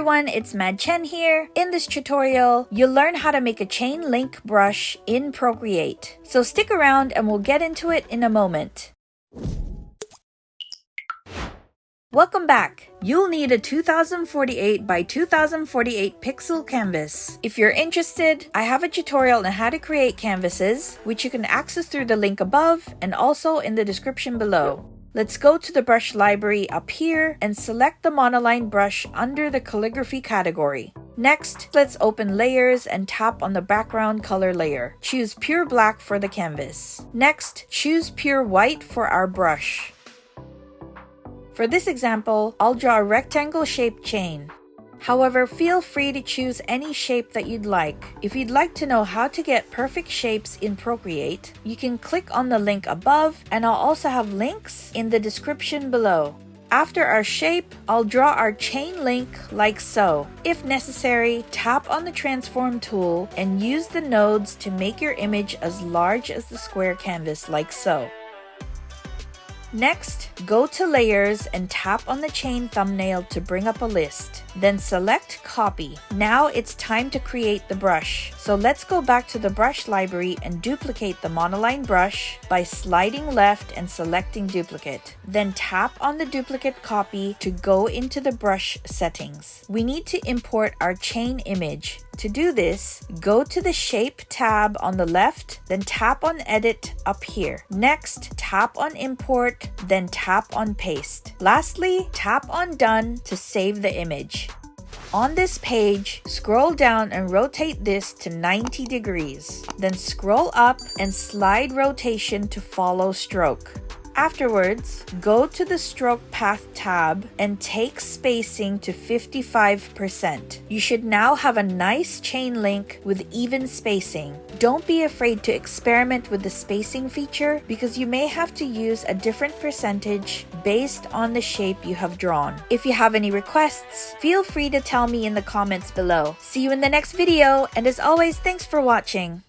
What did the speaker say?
everyone, it's Mad Chen here. In this tutorial, you'll learn how to make a chain link brush in Procreate. So stick around and we'll get into it in a moment. Welcome back. You'll need a 2048 by 2048 pixel canvas. If you're interested, I have a tutorial on how to create canvases, which you can access through the link above and also in the description below. Let's go to the brush library up here and select the monoline brush under the calligraphy category. Next, let's open layers and tap on the background color layer. Choose pure black for the canvas. Next, choose pure white for our brush. For this example, I'll draw a rectangle shaped chain. However, feel free to choose any shape that you'd like. If you'd like to know how to get perfect shapes in Procreate, you can click on the link above, and I'll also have links in the description below. After our shape, I'll draw our chain link like so. If necessary, tap on the transform tool and use the nodes to make your image as large as the square canvas like so. Next, go to Layers and tap on the chain thumbnail to bring up a list. Then select Copy. Now it's time to create the brush. So let's go back to the brush library and duplicate the monoline brush by sliding left and selecting Duplicate. Then tap on the duplicate copy to go into the brush settings. We need to import our chain image. To do this, go to the Shape tab on the left, then tap on Edit up here. Next, tap on Import, then tap on Paste. Lastly, tap on Done to save the image. On this page, scroll down and rotate this to 90 degrees. Then scroll up and slide rotation to follow stroke. Afterwards, go to the Stroke Path tab and take spacing to 55%. You should now have a nice chain link with even spacing. Don't be afraid to experiment with the spacing feature because you may have to use a different percentage based on the shape you have drawn. If you have any requests, feel free to tell me in the comments below. See you in the next video, and as always, thanks for watching.